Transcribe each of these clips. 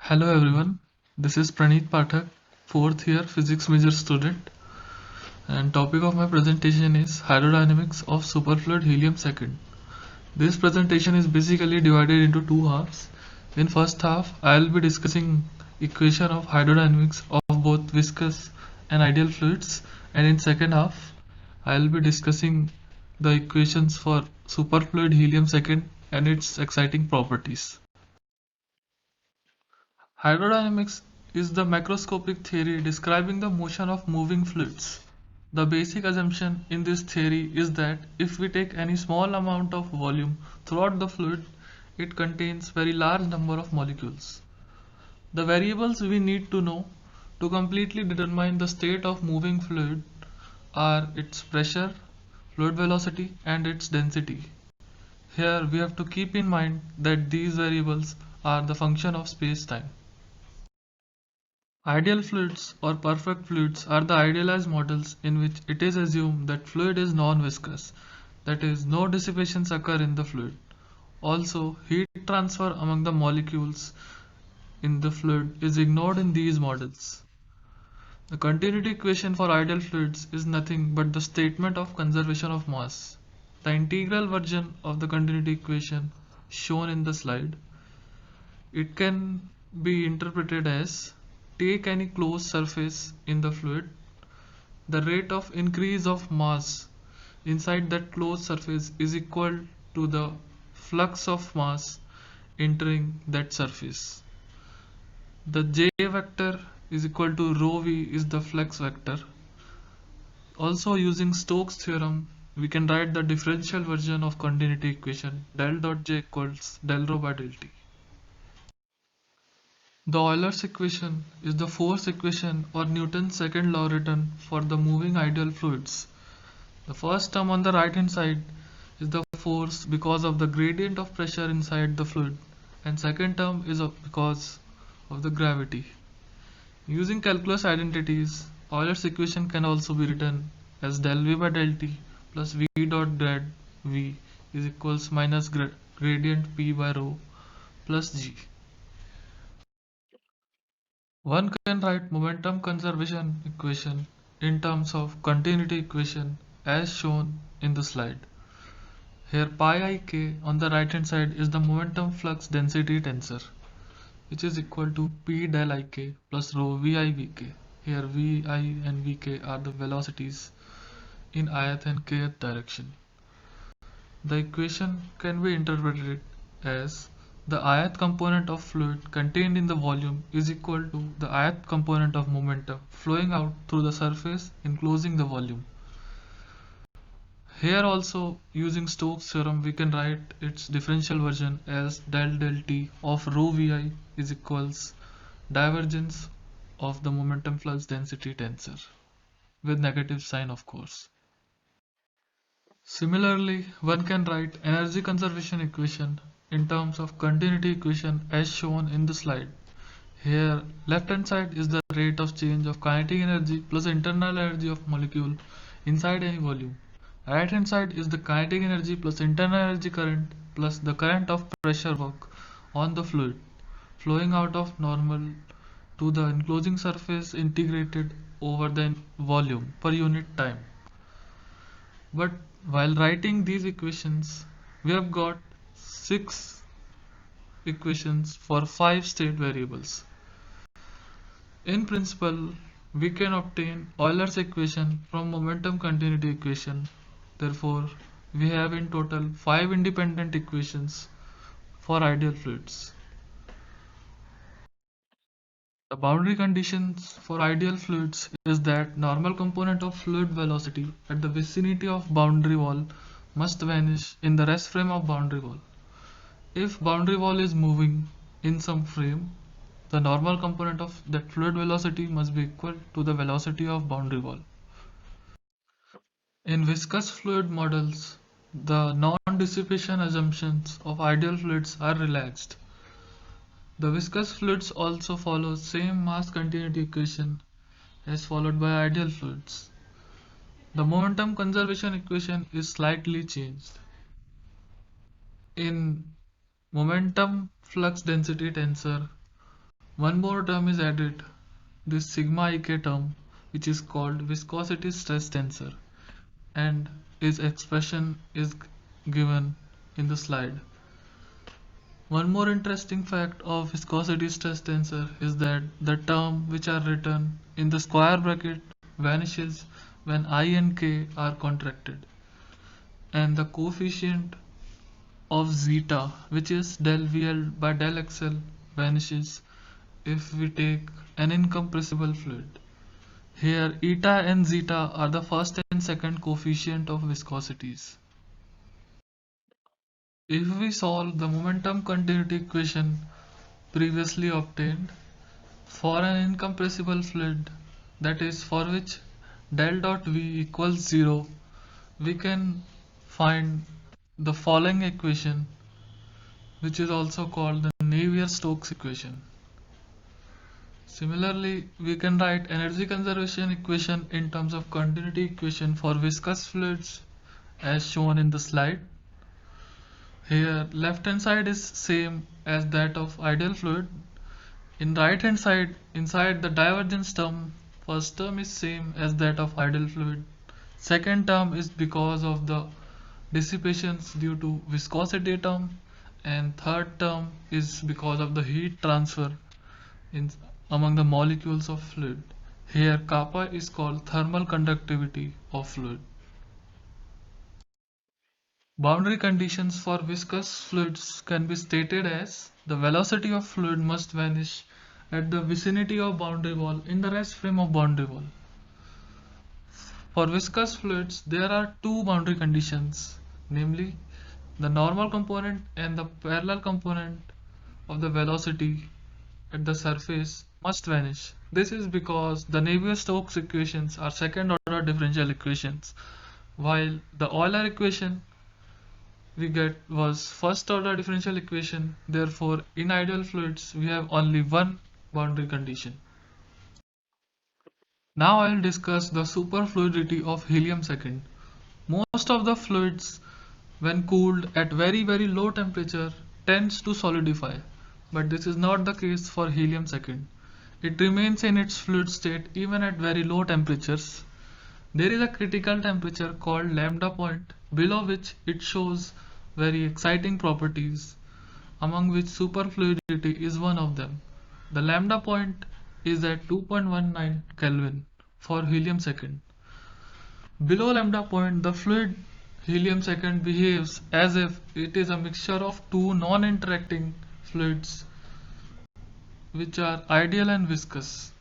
Hello everyone, this is Praneeth Pathak, fourth year physics major student, and topic of my presentation is Hydrodynamics of superfluid helium-II. This presentation is basically divided into two halves. In first half, I will be discussing equation of hydrodynamics of both viscous and ideal fluids, and in second half, I will be discussing the equations for superfluid helium-II and its exciting properties. Hydrodynamics is the macroscopic theory describing the motion of moving fluids. The basic assumption in this theory is that if we take any small amount of volume throughout the fluid, it contains very large number of molecules. The variables we need to know to completely determine the state of moving fluid are its pressure, fluid velocity, and its density. Here we have to keep in mind that these variables are the function of space-time. Ideal fluids or perfect fluids are the idealized models in which it is assumed that fluid is non-viscous, that is, no dissipations occur in the fluid. Also, heat transfer among the molecules in the fluid is ignored in these models. The continuity equation for ideal fluids is nothing but the statement of conservation of mass. The integral version of the continuity equation shown in the slide. It can be interpreted as take any closed surface in the fluid. The rate of increase of mass inside that closed surface is equal to the flux of mass entering that surface. The J vector is equal to rho v is the flux vector. Also using Stokes theorem, we can write the differential version of continuity equation del dot J equals del rho by del T. The Euler's equation is the force equation or Newton's second law written for the moving ideal fluids. The first term on the right hand side is the force because of the gradient of pressure inside the fluid, and second term is because of the gravity. Using calculus identities, Euler's equation can also be written as del V by del T plus V dot grad V is equals minus gradient P by rho plus G. One can write momentum conservation equation in terms of continuity equation as shown in the slide. Here pi ik on the right hand side is the momentum flux density tensor, which is equal to P del ik plus rho Vi Vk. Here Vi and Vk are the velocities in ith and kth direction. The equation can be interpreted as the ith component of fluid contained in the volume is equal to the ith component of momentum flowing out through the surface enclosing the volume. Here also, using Stokes theorem, we can write its differential version as del del T of rho Vi is equals divergence of the momentum flux density tensor with negative sign, of course. Similarly, one can write energy conservation equation in terms of continuity equation as shown in the slide. Here, left hand side is the rate of change of kinetic energy plus internal energy of molecule inside any volume. Right hand side is the kinetic energy plus internal energy current plus the current of pressure work on the fluid flowing out of normal to the enclosing surface integrated over the volume per unit time. But while writing these equations, we have got 6 equations for 5 state variables. In principle, we can obtain Euler's equation from momentum continuity equation. Therefore, we have in total 5 independent equations for ideal fluids. The boundary conditions for ideal fluids is that normal component of fluid velocity at the vicinity of boundary wall must vanish in the rest frame of boundary wall. If boundary wall is moving in some frame, the normal component of that fluid velocity must be equal to the velocity of boundary wall. In viscous fluid models, the non-dissipation assumptions of ideal fluids are relaxed. The viscous fluids also follow same mass continuity equation as followed by ideal fluids. The momentum conservation equation is slightly changed. In momentum flux density tensor, One more term is added, this sigma ek term, which is called viscosity stress tensor, and its expression is given in the slide. One more interesting fact of viscosity stress tensor is that the term which are written in the square bracket vanishes when I and K are contracted, and the coefficient of zeta, which is del VL by del XL, vanishes if we take an incompressible fluid. Here eta and zeta are the first and second coefficient of viscosities. If we solve the momentum continuity equation previously obtained for an incompressible fluid, that is for which del dot V equals 0, we can find the following equation, which is also called the Navier-Stokes equation. Similarly, we can write energy conservation equation in terms of continuity equation for viscous fluids as shown in the slide. Here left hand side is same as that of ideal fluid. In right hand side, inside the divergence term, first term is same as that of ideal fluid. Second term is because of the dissipations due to viscosity term, and third term is because of the heat transfer in among the molecules of fluid. Here kappa is called thermal conductivity of fluid. Boundary conditions for viscous fluids can be stated as the velocity of fluid must vanish at the vicinity of boundary wall in the rest frame of boundary wall. For viscous fluids, there are two boundary conditions, namely the normal component and the parallel component of the velocity at the surface must vanish. This is because the Navier-Stokes equations are second order differential equations, while the Euler equation we get was first order differential equation. Therefore, in ideal fluids, we have only one boundary condition. Now I will discuss the superfluidity of helium-2. Most of the fluids, when cooled at very low temperature, tends to solidify, but this is not the case for helium-2. It remains in its fluid state even at very low temperatures. There is a critical temperature called lambda point, below which it shows very exciting properties, among which superfluidity is one of them. The lambda point is at 2.19 Kelvin for helium-2. Below lambda point, the fluid helium-2 behaves as if it is a mixture of two non-interacting fluids, which are ideal and viscous.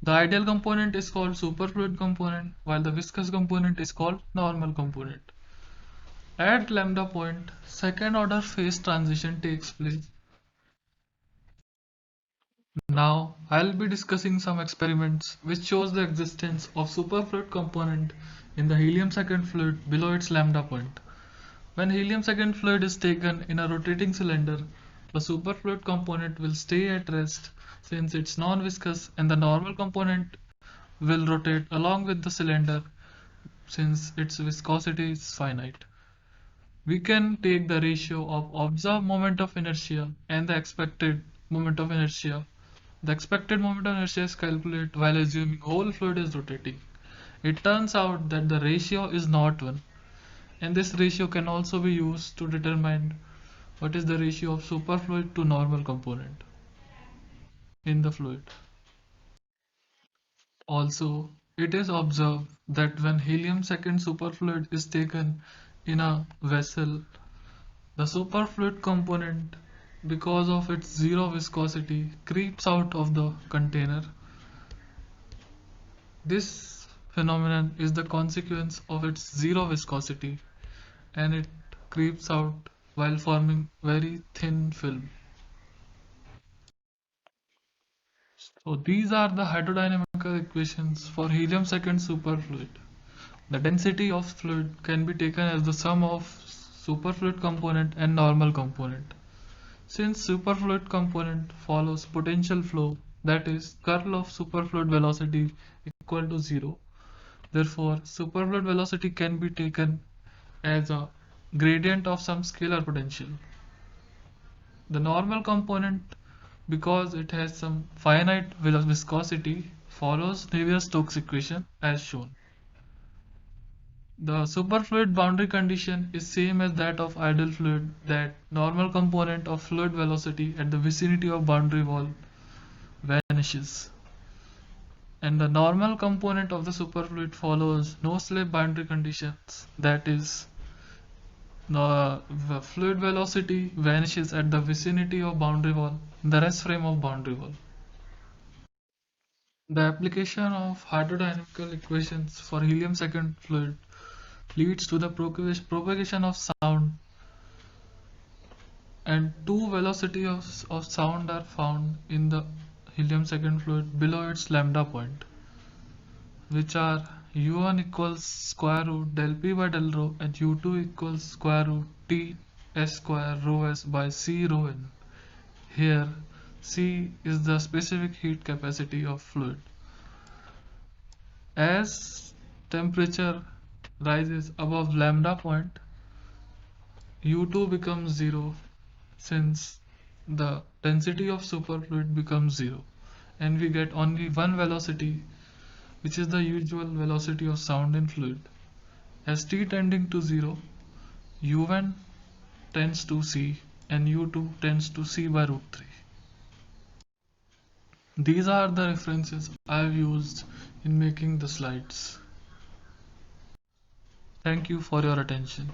The ideal component is called superfluid component, while the viscous component is called normal component. At lambda point, second order phase transition takes place. Now, I'll be discussing some experiments which shows the existence of superfluid component in the helium-2 fluid below its lambda point. When helium-2 fluid is taken in a rotating cylinder, the superfluid component will stay at rest since it's non-viscous, and the normal component will rotate along with the cylinder since its viscosity is finite. We can take the ratio of observed moment of inertia and the expected moment of inertia. The expected moment of inertia is calculated while assuming whole fluid is rotating. It turns out that the ratio is not 1, and this ratio can also be used to determine what is the ratio of superfluid to normal component in the fluid. Also, it is observed that when helium-2 superfluid is taken in a vessel, the superfluid component, because of its zero viscosity, creeps out of the container. This phenomenon is the consequence of its zero viscosity, and it creeps out while forming very thin film. So these are the hydrodynamical equations for helium-2 superfluid. The density of fluid can be taken as the sum of superfluid component and normal component. Since superfluid component follows potential flow, that is curl of superfluid velocity equal to 0, therefore superfluid velocity can be taken as a gradient of some scalar potential. The normal component because it has some finite viscosity, follows Navier-Stokes equation as shown. The superfluid boundary condition is same as that of ideal fluid, that normal component of fluid velocity at the vicinity of boundary wall vanishes, and the normal component of the superfluid follows no slip boundary conditions, that is the fluid velocity vanishes at the vicinity of boundary wall in the rest frame of boundary wall. The application of hydrodynamical equations for helium-2 fluid leads to the propagation of sound, and two velocities of sound are found in the helium-2 fluid below its lambda point, which are u1 equals square root del p by del rho and u2 equals square root t s square rho s by c rho n. Here c is the specific heat capacity of fluid. As temperature rises above lambda point, u2 becomes 0 since the density of superfluid becomes 0, and we get only one velocity, which is the usual velocity of sound in fluid. As t tending to 0, u1 tends to c and u2 tends to c by root 3. These are the references I have used in making the slides. Thank you for your attention.